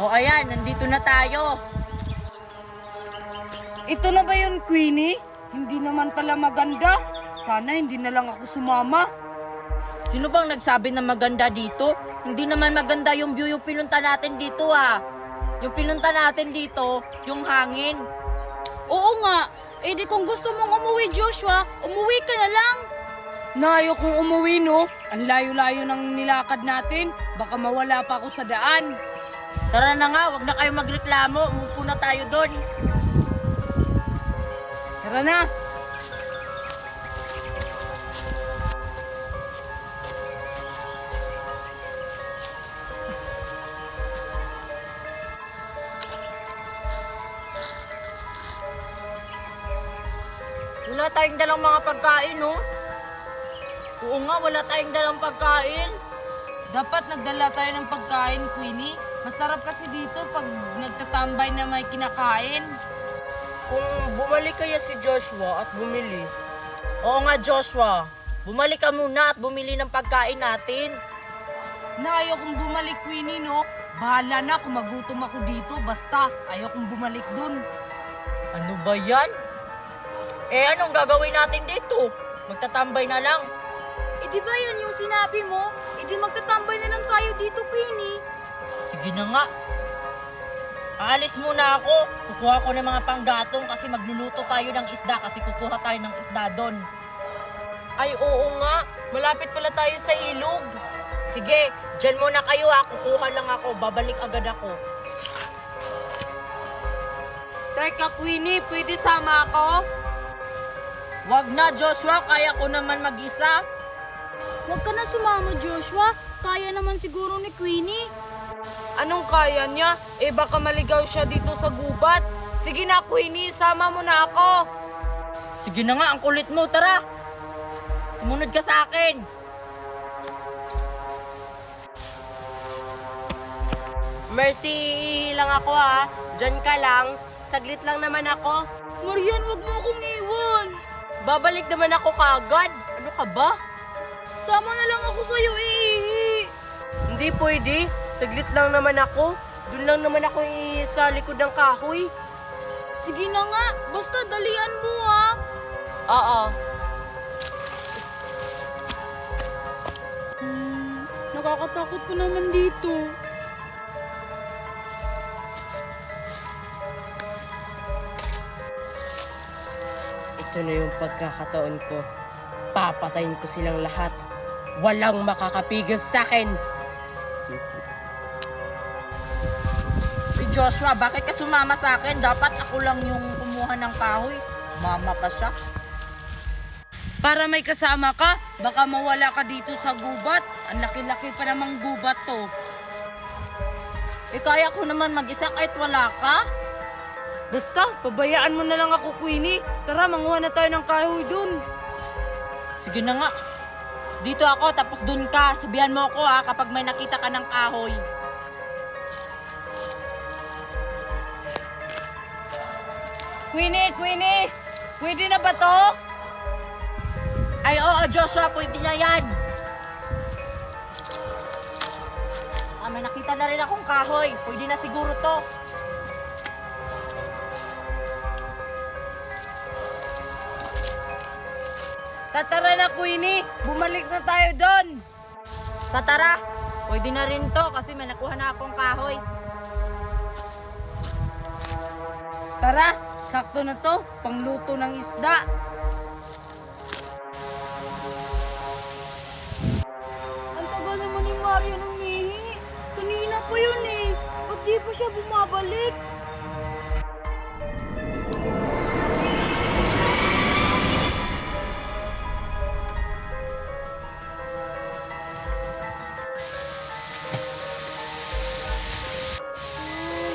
O ayan, nandito na tayo. Ito na ba yun, Queenie? Hindi naman pala maganda. Sana hindi na lang ako sumama. Sino bang nagsabi na maganda dito? Hindi naman maganda yung view yung pinunta natin dito Yung pinunta natin dito, yung hangin. Oo nga. Eh di kung gusto mong umuwi, Joshua, umuwi ka na lang. Nayo kung umuwi, no? Ang layo-layo ng nilakad natin. Baka mawala pa ako sa daan. Tara na nga, wag na kayo magreklamo. Umupo na tayo doon. Tara na! Wala tayong dalang mga pagkain, no? Oo nga, wala tayong dalang pagkain. Dapat nagdala tayo ng pagkain, Queenie. Masarap kasi dito pag nagtatambay na may kinakain. Kung bumalik kaya si Joshua at bumili. Oo nga, Joshua. Bumalik ka muna at bumili ng pagkain natin. Nayo kung bumalik, Queenie, no? Bahala na kung magutom ako dito. Basta, ayaw kong bumalik dun. Ano ba yan? Eh, anong gagawin natin dito? Magtatambay na lang. Eh di ba yan yung sinabi mo? Eh di magtatambay na lang tayo dito, Queenie. Sige na nga. Aalis muna ako. Kukuha ko ng mga panggatong kasi magluluto tayo ng isda kasi kukuha tayo ng isda doon. Ay, oo nga. Malapit pala tayo sa ilog. Sige, dyan muna kayo Kukuha lang ako. Babalik agad ako. Teka, Queenie, pwede sama ako? Wag na, Joshua. Kaya ko naman mag-isa. Huwag ka na sumama, Joshua. Kaya naman siguro ni Queenie. Anong kaya niya? Eh baka maligaw siya dito sa gubat. Sige na, Queenie, sama mo na ako. Sige na nga, ang kulit mo. Tara. Sumunod ka sa akin. Mercy, lang ako Diyan ka lang. Saglit lang naman ako. Marian, wag mo akong iwan. Babalik naman ako kagad. Ano ka ba? Sama na lang ako sa'yo, iihi. Hindi pwede. Saglit lang naman ako. Doon lang naman ako sa likod ng kahoy. Sige na nga, basta dalian mo Oo. Nakakatakot po naman dito. Ito na yung pagkakataon ko. Papatayin ko silang lahat. Walang makakapigil sa akin. Si Joshua, bakit ka sumama sa akin? Dapat ako lang yung kumuha ng kahoy. Mama pa siya. Para may kasama ka, baka mawala ka dito sa gubat. Ang laki-laki pa namang gubat to. Eh kaya ko naman mag-isa kahit wala ka. Basta, pabayaan mo na lang ako, Queenie. Tara, manguha na tayo ng kahoy dun. Sige na nga. Dito ako, tapos dun ka. Sabihan mo ako kapag may nakita ka ng kahoy. Queenie, Queenie! Pwede na ba to? Ay, oo, Joshua, pwede na yan. May nakita na rin akong kahoy. Pwede na siguro to. Tatara na, Queenie. Bumalik na tayo doon. Tatara, pwede na rin to kasi may nakuha na akong kahoy. Tara, sakto na to. Pangluto ng isda. Ang tagal naman ni Mario nung ihi. Kanina pa yun Ba't di pa siya bumabalik?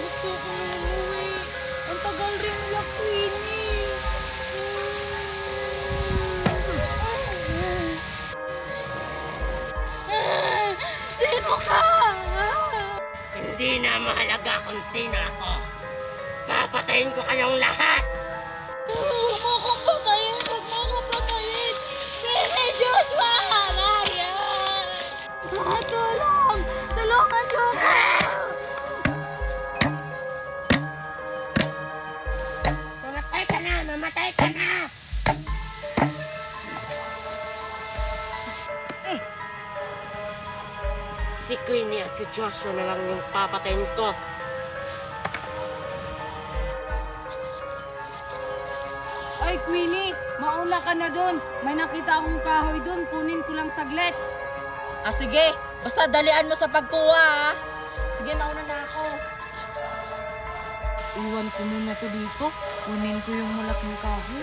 Gusto ko na umuwi. Ang tagal rin nila, Queenie. Sino ka? Hindi na mahalaga kung sino ako. Papatayin ko kayong lahat. Huwag mo akong patayin! Huwag mo akong patayin! Queenie, Joshua! Marian! Tulong! Tulungan, Joshua! si Joshua na lang yung papatayin ko. Ay, Queenie, mauna ka na dun. May nakita akong kahoy dun. Kunin ko lang saglit. Sige. Basta dalian mo sa pagkuha, ha? Sige, nauna na ako. Iwan ko muna to dito. Kunin ko yung malaking kahoy.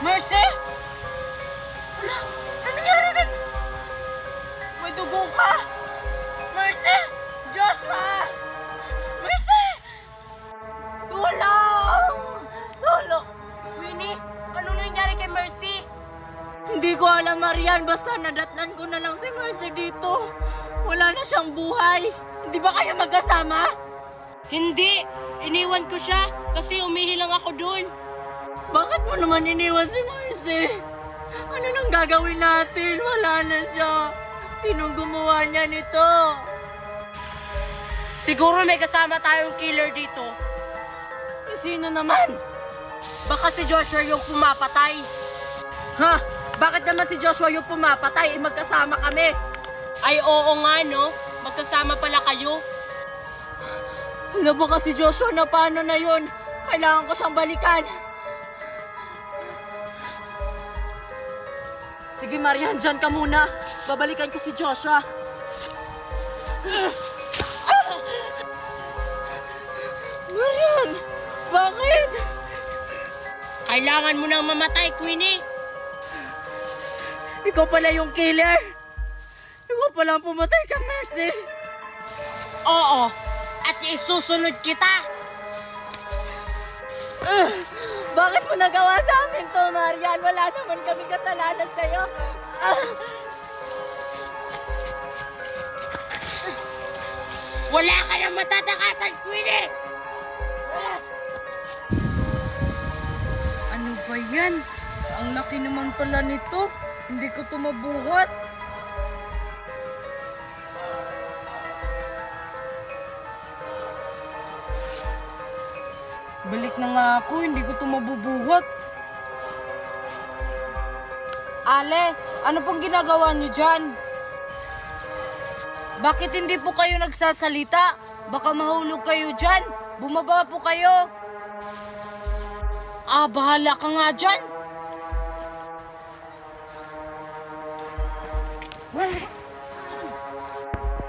Mercy! Wala! Ano nangyari din? May dugo ka! Mercy! Joshua! Mercy! Tulong! Tulong! Winnie, ano nangyari kay Mercy? Hindi ko alam, Marian. Basta nadatnan ko na lang si Mercy dito. Wala na siyang buhay. Hindi ba kayo magkasama? Hindi! Iniwan ko siya kasi umihi lang ako dun. Bakit mo naman iniwan si Mercy? Ano nang gagawin natin? Wala na siya. Sinong gumawa niya nito? Siguro may kasama tayong killer dito. Sino naman? Baka si Joshua yung pumapatay. Ha? Bakit naman si Joshua yung pumapatay? Magkasama kami. Ay oo nga no. Magkasama pala kayo. Ano ba kasi Joshua na paano na yun? Kailangan ko siyang balikan. Sige, Marian, dyan ka muna. Babalikan ko si Joshua. Marian! Bakit? Kailangan mo nang mamatay, Queenie. Ikaw pala yung killer. Ikaw pala ang pumatay ka, Mercy. Oo, at isusunod kita. Bakit mo nagawa sa amin to, Marian? Wala naman kami kasalanan sa'yo. Wala ka nang matatakasan, Queenie! Ano ba yan? Ang laki naman pala nito. Hindi ko to mabuhat. Balik na nga ako, hindi ko to mabubuhat. Ale, ano pong ginagawa niyo dyan? Bakit hindi po kayo nagsasalita? Baka mahulog kayo dyan. Bumaba po kayo. Bahala ka nga dyan.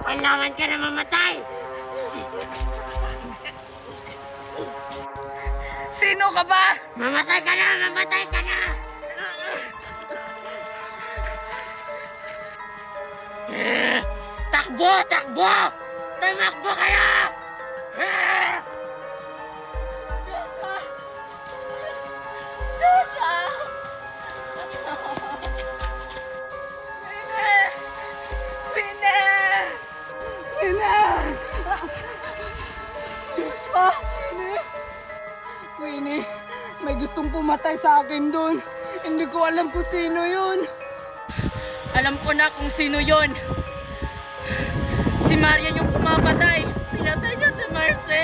Kailangan ka na mamatay! Sino ka ba? Mamatay ka na! Mamatay ka na! Takbo! Takbo! Tumakbo kayo! Joshua! Joshua! Joshua! Queenie, may gustong pumatay sa akin doon. Hindi ko alam kung sino yun. Alam ko na kung sino yon. Si Marian yung pumapatay. Pinatay niya si Mercy.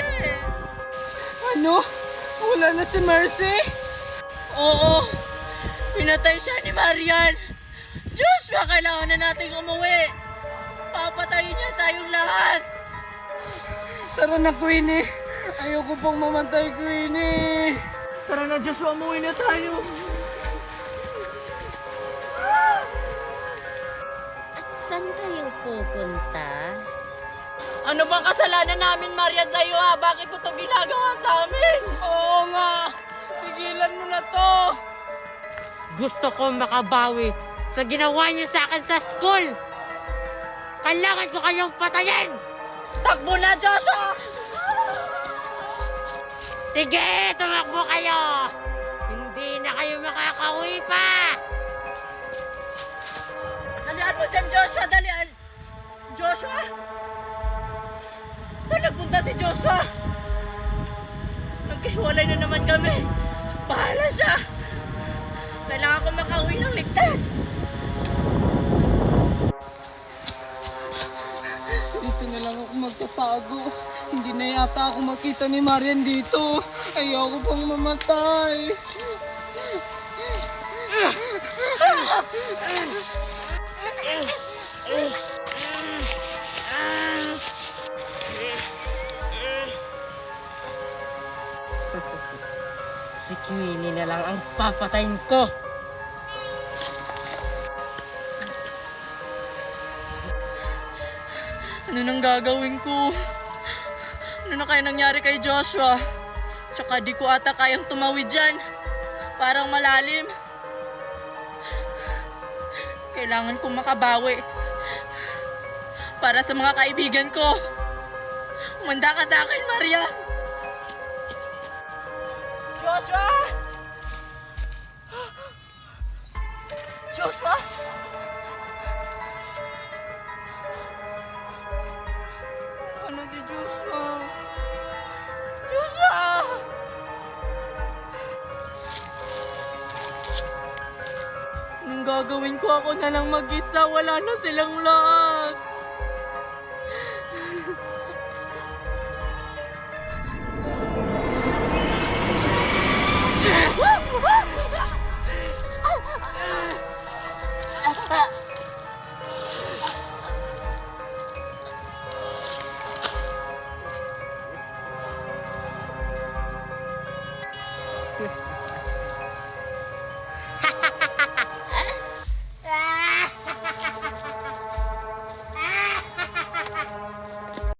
Ano? Wala na si Mercy? Oo. Pinatay siya ni Marian. Joshua, kailangan na nating umuwi. Papatayin niya tayong lahat. Tara na, Queenie. Ayoko pong mamatay, Queenie. Tara na, Joshua, umuwi na tayo. At saan kayo pupunta? Ano bang kasalanan namin, Marian, sa'yo ha? Bakit mo ito ginagawa sa amin? Oo nga. Tigilan mo na to. Gusto ko makabawi sa ginawa niyo sa akin sa school. Kailangan ko kayong patayin! Takbo na, Joshua! Sige, tumakbo kayo! Hindi na kayo makakauwi pa! Dalian mo dyan, Joshua! Dalian! Joshua? Saan nagpunta si Joshua? Nagkahiwalay na naman kami. Bahala siya! Kailangan ko makauwi ng ligtas! Dito na lang ako magtatago. Hindi na yata ako makita ni Marian dito. Ayoko pang mamatay. Si Queenie na lang ang papatayin ko. Ano nang gagawin ko? Ano na kaya nangyari kay Joshua? Tsaka di ko ata kayang tumawid dyan. Parang malalim. Kailangan kong makabawi. Para sa mga kaibigan ko. Umanda ka sa akin, Maria! Joshua! Joshua! Ano si Joshua? Joshua! Anong gagawin ko? Ako na lang mag-isa. Wala na silang lahat.